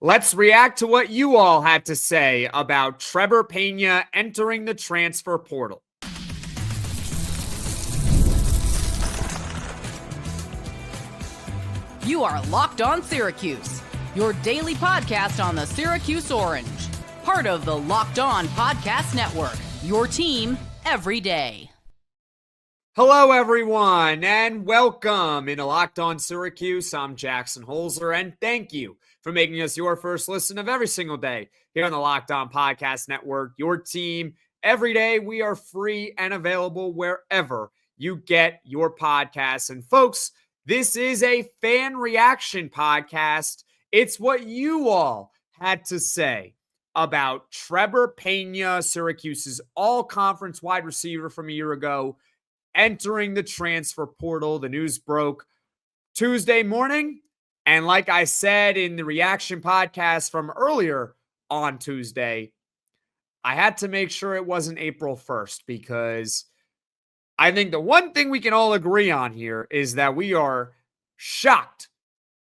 Let's react to what you all had to say about Trebor Pena entering the transfer portal. You are Locked On Syracuse, your daily podcast on the Syracuse Orange. Part of the Locked On Podcast Network, your team every day. Hello, everyone, and welcome into Locked On Syracuse. I'm Jackson Holzer, and thank you for making us your first listen of every single day here on the Locked On Podcast Network, your team every day. We are free and available wherever you get your podcasts. And folks, this is a fan reaction podcast. It's what you all had to say about Trebor Pena, Syracuse's all-conference wide receiver from a year ago, entering the transfer portal. The news broke Tuesday morning. And like I said in the reaction podcast from earlier on Tuesday, I had to make sure it wasn't April 1st because I think the one thing we can all agree on here is that we are shocked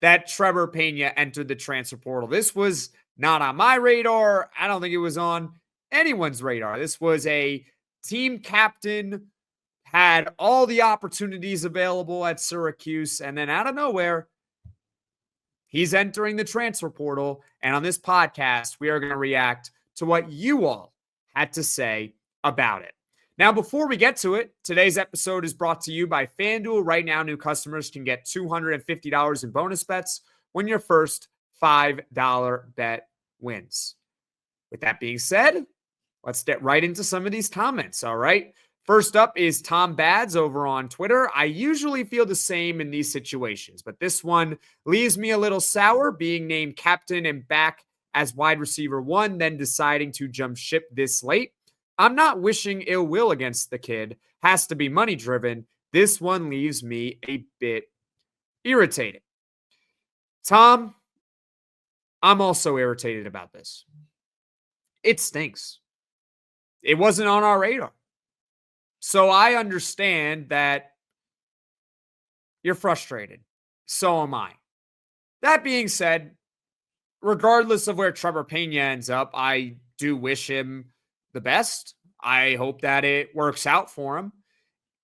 that Trebor Pena entered the transfer portal. This was not on my radar. I don't think it was on anyone's radar. This was a team captain, had all the opportunities available at Syracuse, and then out of nowhere, he's entering the transfer portal. And on this podcast, we are going to react to what you all had to say about it. Now, before we get to it, today's episode is brought to you by FanDuel. Right now, new customers can get $250 in bonus bets when your first $5 bet wins. With that being said, let's get right into some of these comments, all right? First up is Tom Bads over on Twitter. I usually feel the same in these situations, but this one leaves me a little sour, being named captain and back as wide receiver one, then deciding to jump ship this late. I'm not wishing ill will against the kid. Has to be money driven. This one leaves me a bit irritated. Tom, I'm also irritated about this. It stinks. It wasn't on our radar. So I understand that you're frustrated. So am I. That being said, regardless of where Trebor Pena ends up, I do wish him the best. I hope that it works out for him,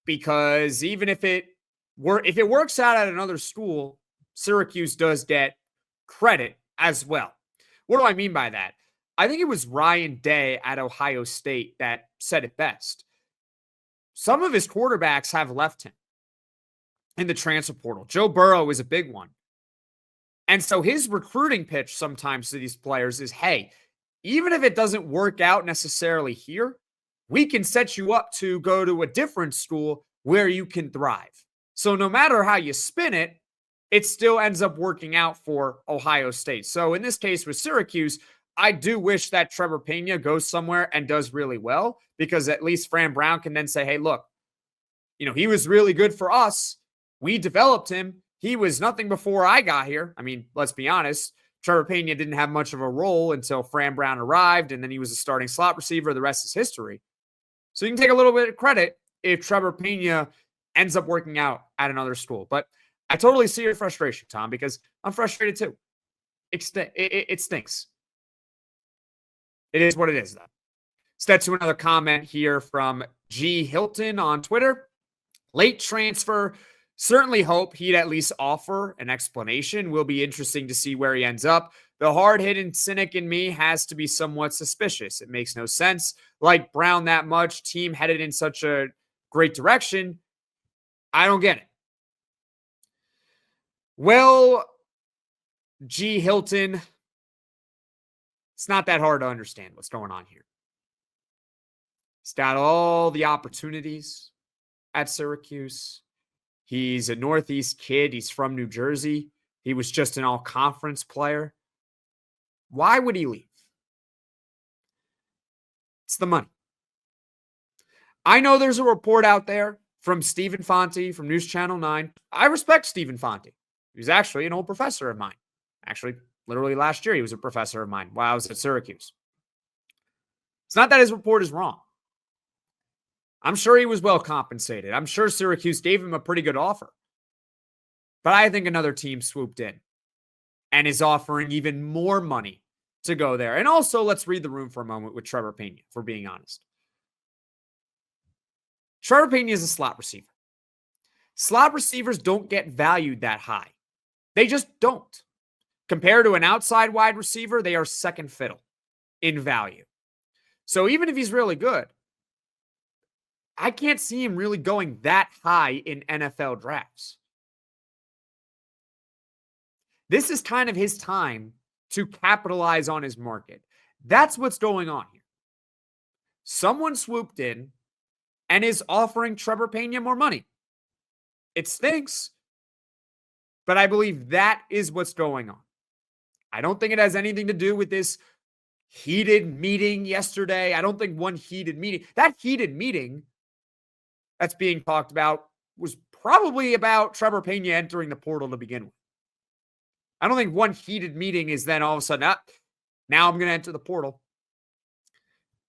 because even if it works out at another school, Syracuse does get credit as well. What do I mean by that? I think it was Ryan Day at Ohio State that said it best. Some of his quarterbacks have left him in the transfer portal. Joe Burrow is a big one. And so his recruiting pitch sometimes to these players is, hey, even if it doesn't work out necessarily here, we can set you up to go to a different school where you can thrive. So no matter how you spin it, it still ends up working out for Ohio State. So in this case with Syracuse, I do wish that Trebor Pena goes somewhere and does really well, because at least Fran Brown can then say, hey, look, he was really good for us. We developed him. He was nothing before I got here. I mean, let's be honest. Trebor Pena didn't have much of a role until Fran Brown arrived, and then he was a starting slot receiver. The rest is history. So you can take a little bit of credit if Trebor Pena ends up working out at another school. But I totally see your frustration, Tom, because I'm frustrated too. It stinks. It is what it is, though. Let's get to another comment here from G. Hilton on Twitter. Late transfer. Certainly hope he'd at least offer an explanation. Will be interesting to see where he ends up. The hard-hitting cynic in me has to be somewhat suspicious. It makes no sense. Like Brown that much, team headed in such a great direction. I don't get it. Well, G. Hilton, it's not that hard to understand what's going on here. He's got all the opportunities at Syracuse. He's a Northeast kid. He's from New Jersey. He was just an all-conference player. Why would he leave? It's the money. I know there's a report out there from Stephen Fonte from News Channel 9. I respect Stephen Fonte. He was actually an old professor of mine. Actually, literally last year, he was a professor of mine while I was at Syracuse. It's not that his report is wrong. I'm sure he was well compensated. I'm sure Syracuse gave him a pretty good offer. But I think another team swooped in. and is offering even more money to go there. And also, let's read the room for a moment with Trebor Pena, if we're being honest. Trebor Pena is a slot receiver. Slot receivers don't get valued that high. They just don't. Compared to an outside wide receiver, they are second fiddle in value. So even if he's really good, I can't see him really going that high in NFL drafts. This is kind of his time to capitalize on his market. That's what's going on here. Someone swooped in and is offering Trebor Pena more money. It stinks, but I believe that is what's going on. I don't think it has anything to do with this heated meeting yesterday. I don't think one heated meeting. That heated meeting that's being talked about was probably about Trebor Pena entering the portal to begin with. I don't think one heated meeting is then all of a sudden, now I'm going to enter the portal.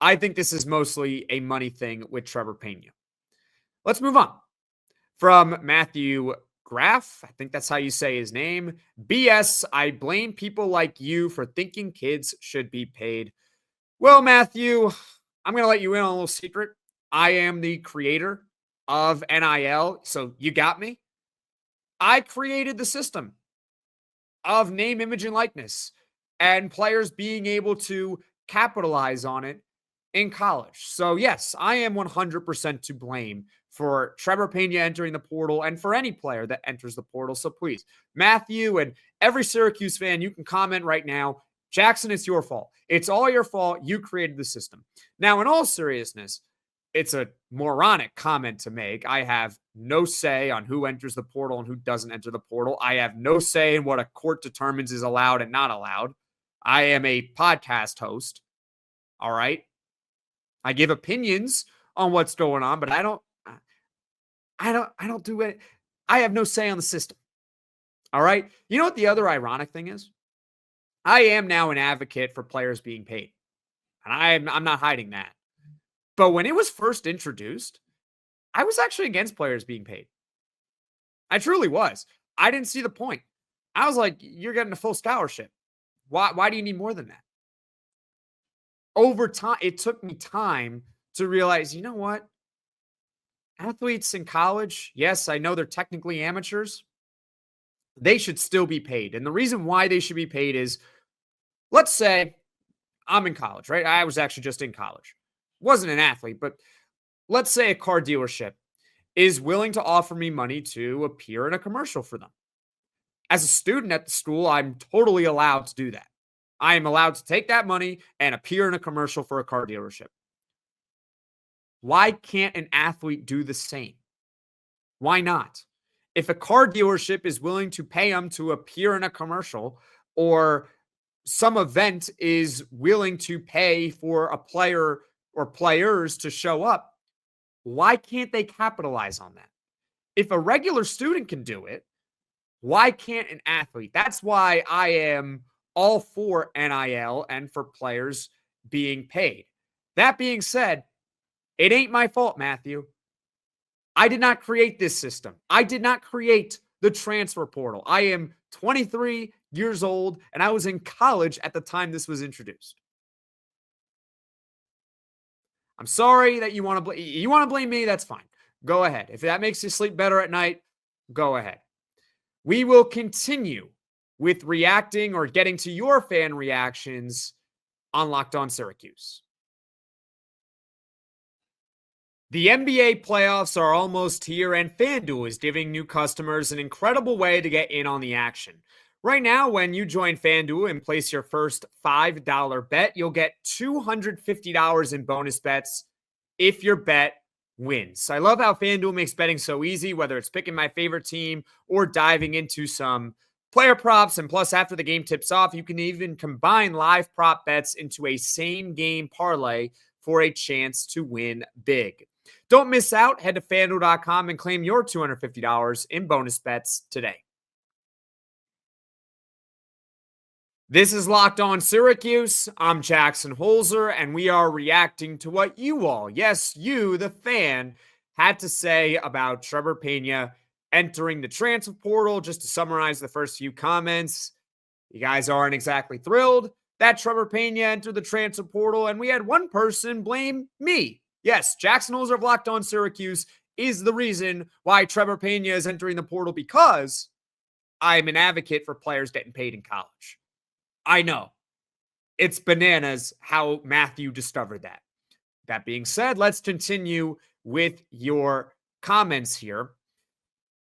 I think this is mostly a money thing with Trebor Pena. Let's move on. From Matthew Graff, I think that's how you say his name. BS, I blame people like you for thinking kids should be paid. Well, Matthew, I'm going to let you in on a little secret. I am the creator of NIL, so you got me. I created the system of name, image, and likeness, and players being able to capitalize on it in college. So yes, I am 100% to blame for Trebor Pena entering the portal and for any player that enters the portal. So please, Matthew and every Syracuse fan, you can comment right now. Jackson, it's your fault. It's all your fault. You created the system. Now, in all seriousness, it's a moronic comment to make. I have no say on who enters the portal and who doesn't enter the portal. I have no say in what a court determines is allowed and not allowed. I am a podcast host. All right. I give opinions on what's going on, but I don't do it. I have no say on the system. All right. You know what the other ironic thing is? I am now an advocate for players being paid. And I'm not hiding that. But when it was first introduced, I was actually against players being paid. I truly was. I didn't see the point. I was like, you're getting a full scholarship. Why do you need more than that? Over time, it took me time to realize, you know what? Athletes in college, yes, I know they're technically amateurs. They should still be paid. And the reason why they should be paid is, let's say I'm in college, right? I was actually just in college. Wasn't an athlete, but let's say a car dealership is willing to offer me money to appear in a commercial for them. As a student at the school, I'm totally allowed to do that. I am allowed to take that money and appear in a commercial for a car dealership. Why can't an athlete do the same? Why not? If a car dealership is willing to pay them to appear in a commercial, or some event is willing to pay for a player or players to show up, why can't they capitalize on that? If a regular student can do it, why can't an athlete? That's why I am all for NIL and for players being paid. That being said, it ain't my fault, Matthew. I did not create this system. I did not create the transfer portal. I am 23 years old, and I was in college at the time this was introduced. I'm sorry that you want to blame me. That's fine. Go ahead. If that makes you sleep better at night, go ahead. We will continue with reacting or getting to your fan reactions on Locked On Syracuse. The NBA playoffs are almost here, and FanDuel is giving new customers an incredible way to get in on the action. Right now, when you join FanDuel and place your first $5 bet, you'll get $250 in bonus bets if your bet wins. I love how FanDuel makes betting so easy, whether it's picking my favorite team or diving into some player props. And plus, after the game tips off, you can even combine live prop bets into a same game parlay for a chance to win big. Don't miss out. Head to FanDuel.com and claim your $250 in bonus bets today. This is Locked On Syracuse. I'm Jackson Holzer, and we are reacting to what you all, yes, you, the fan, had to say about Trebor Pena entering the transfer portal. Just to summarize the first few comments, You guys aren't exactly thrilled that Trebor Pena entered the transfer portal, and we had one person blame me. Yes, Jackson Holzer of Locked On Syracuse is the reason why Trebor Pena is entering the portal, because I'm an advocate for players getting paid in college. I know. It's bananas how Matthew discovered that. That being said, let's continue with your comments here.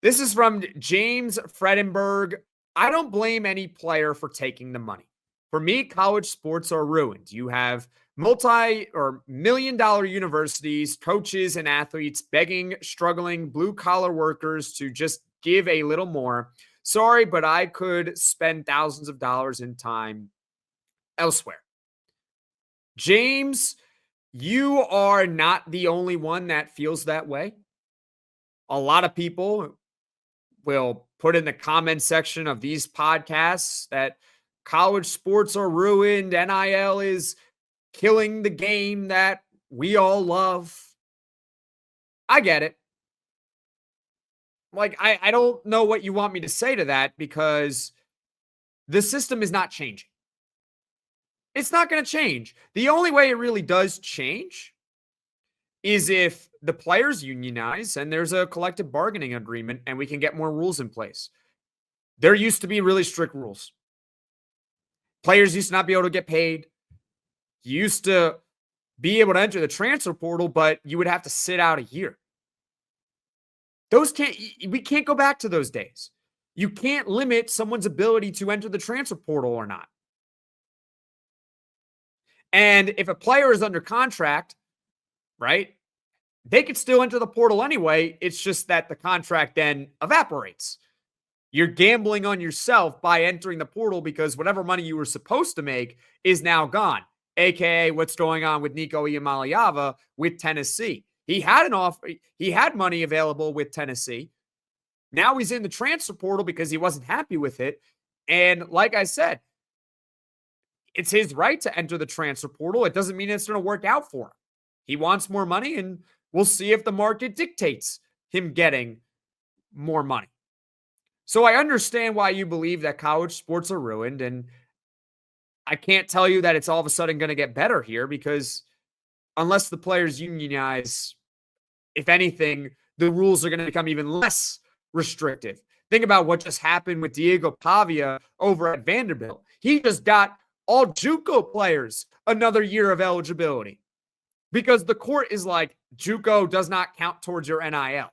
This is from James Fredenberg. I don't blame any player for taking the money. For me, college sports are ruined. You have multi or $1 million universities, coaches, and athletes begging, struggling blue-collar workers to just give a little more. Sorry, but I could spend thousands of dollars in time elsewhere. James, you are not the only one that feels that way. A lot of people will put in the comment section of these podcasts that college sports are ruined. NIL is killing the game that we all love. I get it. Like, I don't know what you want me to say to that, because the system is not changing. It's not going to change. The only way it really does change is if the players unionize and there's a collective bargaining agreement and we can get more rules in place. There used to be really strict rules. Players used to not be able to get paid. You used to be able to enter the transfer portal, but you would have to sit out a year. We can't go back to those days. You can't limit someone's ability to enter the transfer portal or not. And if a player is under contract, right, they could still enter the portal anyway. It's just that the contract then evaporates. You're gambling on yourself by entering the portal, because whatever money you were supposed to make is now gone, aka what's going on with Nico Iamaleava with Tennessee. He had money available with Tennessee. Now he's in the transfer portal because he wasn't happy with it. And like I said, it's his right to enter the transfer portal. It doesn't mean it's going to work out for him. He wants more money, and we'll see if the market dictates him getting more money. So I understand why you believe that college sports are ruined, and I can't tell you that it's all of a sudden going to get better here, because unless the players unionize, if anything, the rules are going to become even less restrictive. Think about what just happened with Diego Pavia over at Vanderbilt. He just got all JUCO players another year of eligibility, because the court is like, JUCO does not count towards your NIL.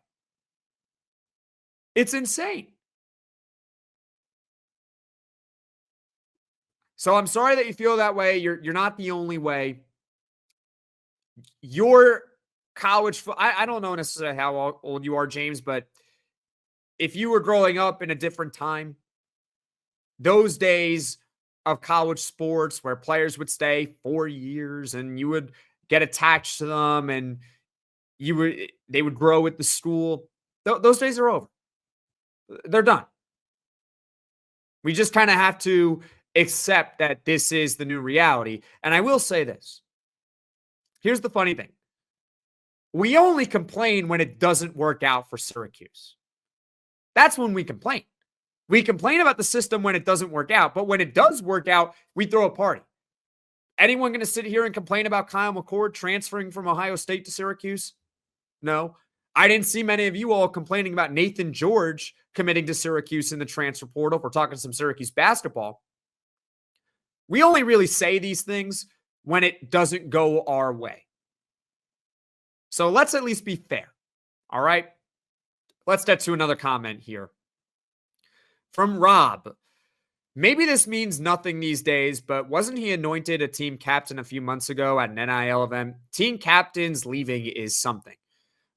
It's insane. So I'm sorry that you feel that way. You're not the only way. Your college, I don't know necessarily how old you are, James, but if you were growing up in a different time, those days of college sports where players would stay 4 years and you would get attached to them and they would grow with the school, those days are over. They're done. We just kind of have to accept that this is the new reality. And I will say this. Here's the funny thing. We only complain when it doesn't work out for Syracuse. That's when we complain. We complain about the system when it doesn't work out, but when it does work out, we throw a party. Anyone going to sit here and complain about Kyle McCord transferring from Ohio State to Syracuse? No. I didn't see many of you all complaining about Nathan George committing to Syracuse in the transfer portal. If we're talking some Syracuse basketball. We only really say these things when it doesn't go our way. So let's at least be fair. All right. Let's get to another comment here. From Rob. Maybe this means nothing these days, but wasn't he anointed a team captain a few months ago at an NIL event? Team captains leaving is something.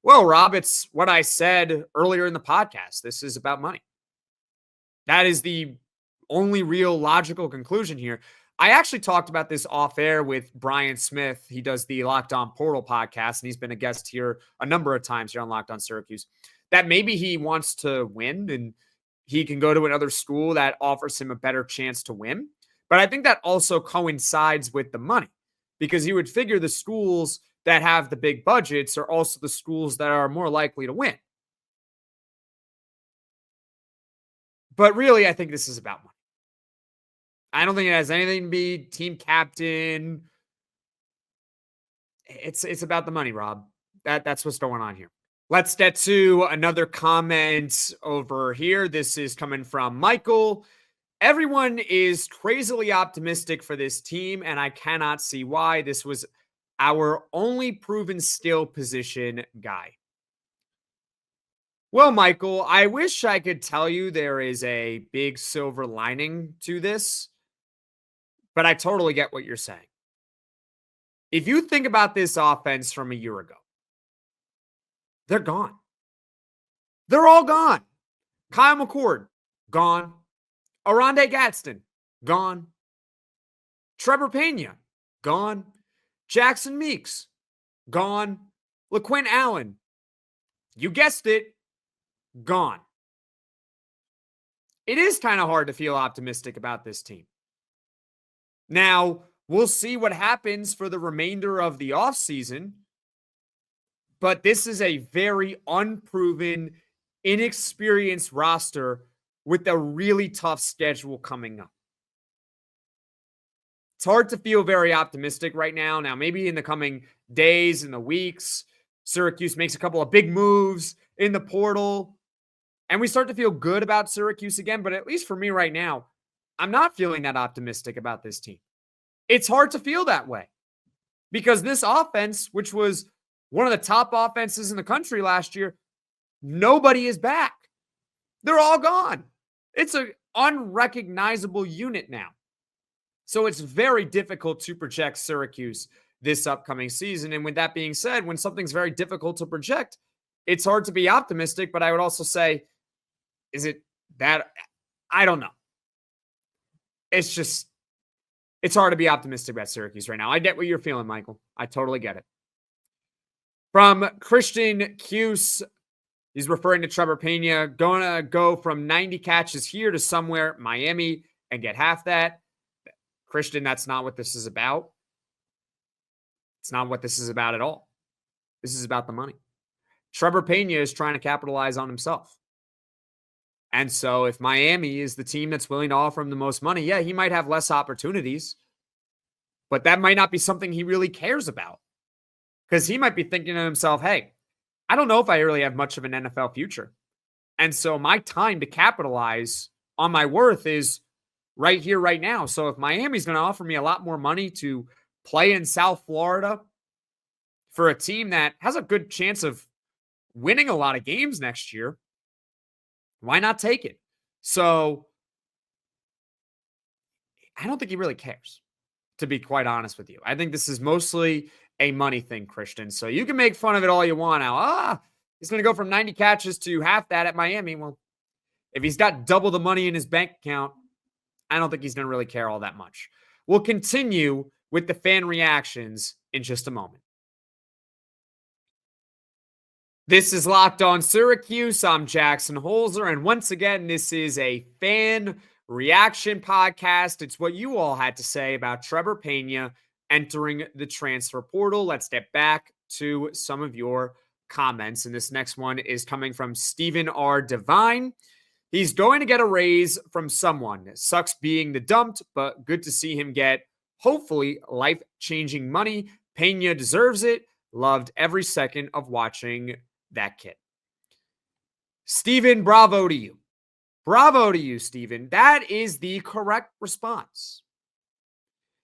Well, Rob, it's what I said earlier in the podcast. This is about money. That is the only real logical conclusion here. I actually talked about this off air with Brian Smith. He does the Locked On Portal podcast, and he's been a guest here a number of times here on Locked On Syracuse, that maybe he wants to win and he can go to another school that offers him a better chance to win. But I think that also coincides with the money, because you would figure the schools that have the big budgets are also the schools that are more likely to win. But really, I think this is about money. I don't think it has anything to be team captain. It's about the money, Rob. That's what's going on here. Let's get to another comment over here. This is coming from Michael. Everyone is crazily optimistic for this team, and I cannot see why. This was our only proven skill position guy. Well, Michael, I wish I could tell you there is a big silver lining to this, but I totally get what you're saying. If you think about this offense from a year ago, they're gone. They're all gone. Kyle McCord, gone. Oronde Gadsden, gone. Trebor Pena, gone. Jackson Meeks, gone. LaQuint Allen, you guessed it, gone. It is kind of hard to feel optimistic about this team. Now, we'll see what happens for the remainder of the offseason, but this is a very unproven, inexperienced roster with a really tough schedule coming up. It's hard to feel very optimistic right now. Now, maybe in the coming days and the weeks, Syracuse makes a couple of big moves in the portal, and we start to feel good about Syracuse again. But at least for me right now, I'm not feeling that optimistic about this team. It's hard to feel that way because this offense, which was one of the top offenses in the country last year, nobody is back. They're all gone. It's an unrecognizable unit now. So it's very difficult to project Syracuse this upcoming season. And with that being said, when something's very difficult to project, it's hard to be optimistic. But I would also say, is it that? I don't know. It's hard to be optimistic about Syracuse right now. I get what you're feeling, Michael. I totally get it. From Christian Cuse, he's referring to Trebor Pena, going to go from 90 catches here to somewhere, Miami, and get half that. Christian, that's not what this is about. It's not what this is about at all. This is about the money. Trebor Pena is trying to capitalize on himself. And so if Miami is the team that's willing to offer him the most money, yeah, he might have less opportunities, but that might not be something he really cares about. Because he might be thinking to himself, hey, I don't know if I really have much of an NFL future. And so my time to capitalize on my worth is right here, right now. So if Miami's going to offer me a lot more money to play in South Florida for a team that has a good chance of winning a lot of games next year, why not take it? So I don't think he really cares, to be quite honest with you. I think this is mostly a money thing, Christian. So you can make fun of it all you want now. He's going to go from 90 catches to half that at Miami. Well, if he's got double the money in his bank account, I don't think he's going to really care all that much. We'll continue with the fan reactions in just a moment. This is Locked On Syracuse. I'm Jackson Holzer, and once again, this is a fan reaction podcast. It's what you all had to say about Trebor Pena entering the transfer portal. Let's get back to some of your comments. And this next one is coming from Stephen R. Devine. He's going to get a raise from someone. It sucks being the dumped, but good to see him get, hopefully, life-changing money. Pena deserves it. Loved every second of watching that kid. Stephen, bravo to you. Bravo to you, Stephen. That is the correct response.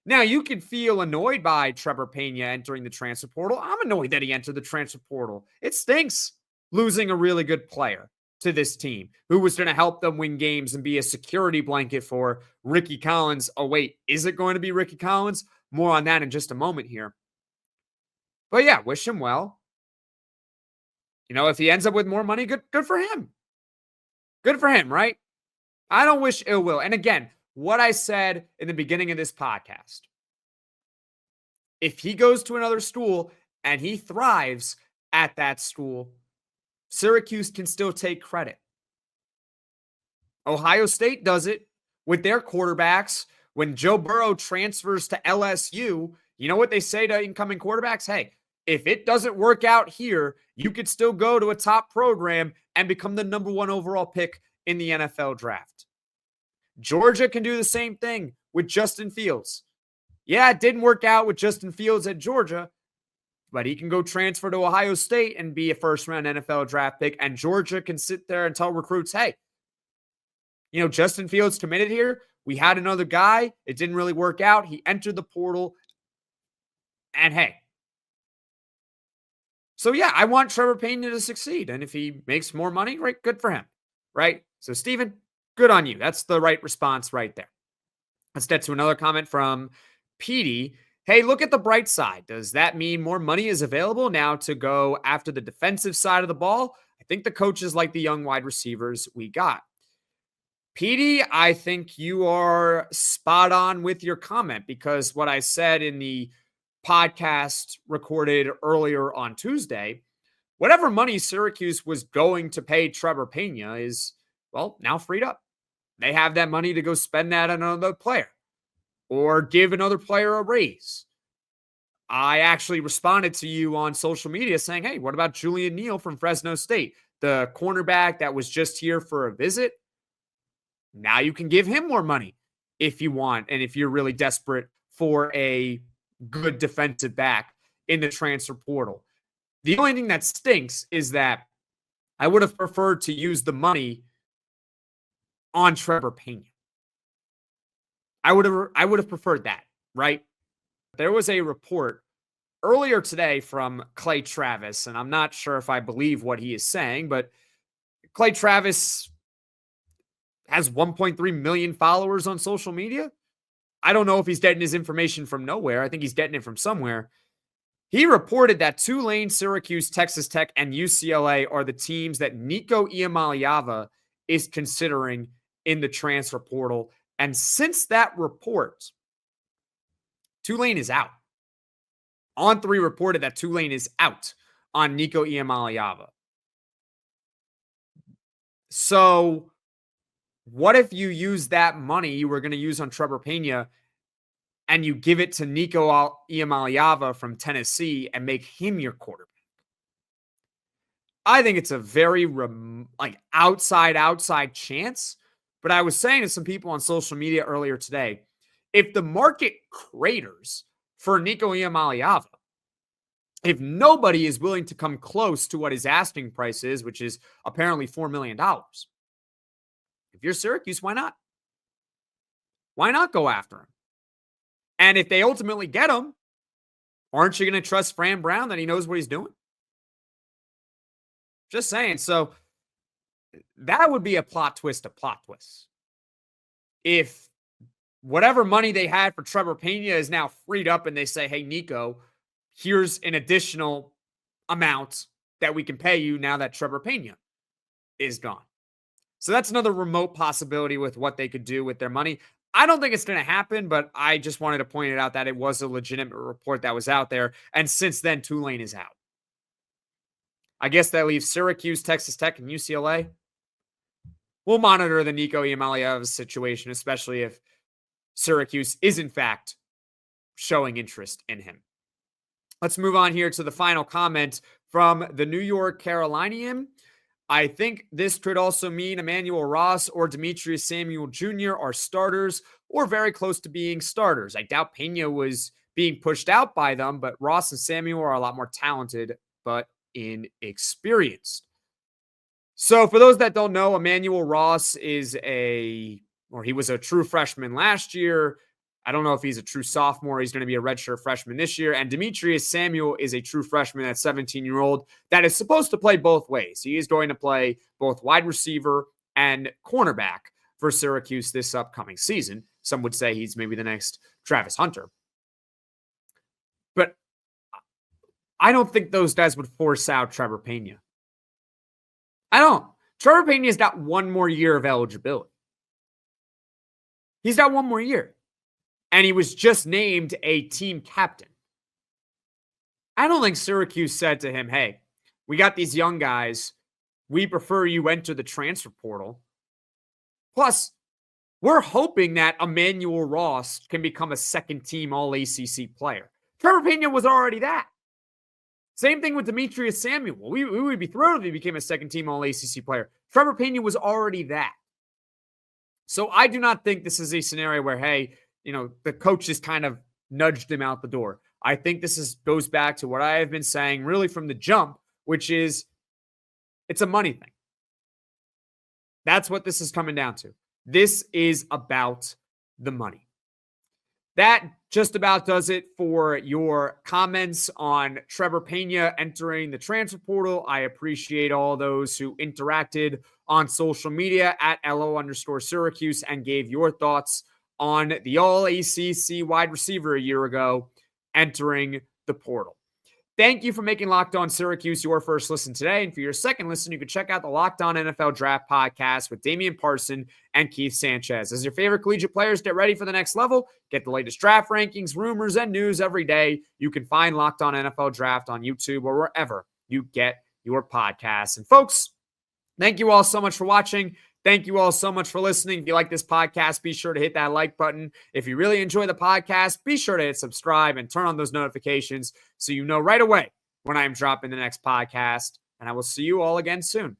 Now, you can feel annoyed by Trebor Pena entering the transfer portal. I'm annoyed that he entered the transfer portal. It stinks losing a really good player to this team who was going to help them win games and be a security blanket for Ricky Collins. Oh, wait, is it going to be Ricky Collins? More on that in just a moment here. But yeah, wish him well. You know, if he ends up with more money, good for him. Good for him, right? I don't wish ill will. And again, what I said in the beginning of this podcast, if he goes to another school and he thrives at that school, Syracuse can still take credit. Ohio State does it with their quarterbacks. When Joe Burrow transfers to LSU, you know what they say to incoming quarterbacks? Hey, if it doesn't work out here, you could still go to a top program and become the number 1 overall pick in the NFL draft. Georgia can do the same thing with Justin Fields. Yeah, it didn't work out with Justin Fields at Georgia, but he can go transfer to Ohio State and be a first-round NFL draft pick, and Georgia can sit there and tell recruits, hey, Justin Fields committed here. We had another guy. It didn't really work out. He entered the portal, and hey. So, yeah, I want Trebor Pena to succeed, and if he makes more money, right, good for him, right? So, Steven, good on you. That's the right response right there. Let's get to another comment from Petey. Hey, look at the bright side. Does that mean more money is available now to go after the defensive side of the ball? I think the coaches like the young wide receivers we got. Petey, I think you are spot on with your comment, because what I said in the podcast recorded earlier on Tuesday, whatever money Syracuse was going to pay Trebor Pena is, well, now freed up. They have that money to go spend that on another player or give another player a raise. I actually responded to you on social media saying, hey, what about Julian Neal from Fresno State, the cornerback that was just here for a visit? Now you can give him more money if you want, and if you're really desperate for a good defensive back in the transfer portal. The only thing that stinks is that I would have preferred to use the money on Trebor Pena. I would have preferred that, right? There was a report earlier today from Clay Travis, and I'm not sure if I believe what he is saying, but Clay Travis has 1.3 million followers on social media. I don't know if he's getting his information from nowhere. I think he's getting it from somewhere. He reported that Tulane, Syracuse, Texas Tech, and UCLA are the teams that Nico Iamaleava is considering in the transfer portal. And since that report, Tulane is out. On3 reported that Tulane is out on Nico Iamaleava. So what if you use that money you were going to use on Trebor Pena and you give it to Nico Iamaleava from Tennessee and make him your quarterback? I think it's a very outside chance. But I was saying to some people on social media earlier today, if the market craters for Nico Iamaleava, if nobody is willing to come close to what his asking price is, which is apparently $4 million, if you're Syracuse, why not? Why not go after him? And if they ultimately get him, aren't you going to trust Fran Brown that he knows what he's doing? Just saying. So that would be a plot twist of plot twists. If whatever money they had for Trebor Pena is now freed up and they say, hey, Nico, here's an additional amount that we can pay you now that Trebor Pena is gone. So that's another remote possibility with what they could do with their money. I don't think it's going to happen, but I just wanted to point it out that it was a legitimate report that was out there. And since then, Tulane is out. I guess that leaves Syracuse, Texas Tech, and UCLA. We'll monitor the Nico Iamaleava situation, especially if Syracuse is, in fact, showing interest in him. Let's move on here to the final comment from the New York Carolinian. I think this could also mean Emmanuel Ross or Demetrius Samuel Jr. are starters or very close to being starters. I doubt Pena was being pushed out by them, but Ross and Samuel are a lot more talented but inexperienced. So for those that don't know, Emmanuel Ross he was a true freshman last year. I don't know if he's a true sophomore. He's going to be a redshirt freshman this year. And Demetrius Samuel is a true freshman at 17-year-old that is supposed to play both ways. He is going to play both wide receiver and cornerback for Syracuse this upcoming season. Some would say he's maybe the next Travis Hunter. But I don't think those guys would force out Trebor Pena. I don't. Trebor Pena's got one more year of eligibility. He's got one more year. And he was just named a team captain. I don't think Syracuse said to him, hey, we got these young guys. We prefer you enter the transfer portal. Plus, we're hoping that Emmanuel Ross can become a second-team All-ACC player. Trebor Pena was already that. Same thing with Demetrius Samuel. We would be thrilled if he became a second-team All-ACC player. Trebor Pena was already that. So I do not think this is a scenario where, hey, the coach just kind of nudged him out the door. I think this goes back to what I have been saying really from the jump, which is it's a money thing. That's what this is coming down to. This is about the money. That just about does it for your comments on Trebor Pena entering the transfer portal. I appreciate all those who interacted on social media at @LO_Syracuse and gave your thoughts on the All-ACC wide receiver a year ago entering the portal. Thank you for making Locked On Syracuse your first listen today. And for your second listen, you can check out the Locked On NFL Draft Podcast with Damian Parson and Keith Sanchez. As your favorite collegiate players get ready for the next level, get the latest draft rankings, rumors, and news every day. You can find Locked On NFL Draft on YouTube or wherever you get your podcasts. And folks, thank you all so much for watching. Thank you all so much for listening. If you like this podcast, be sure to hit that like button. If you really enjoy the podcast, be sure to hit subscribe and turn on those notifications so you know right away when I am dropping the next podcast. And I will see you all again soon.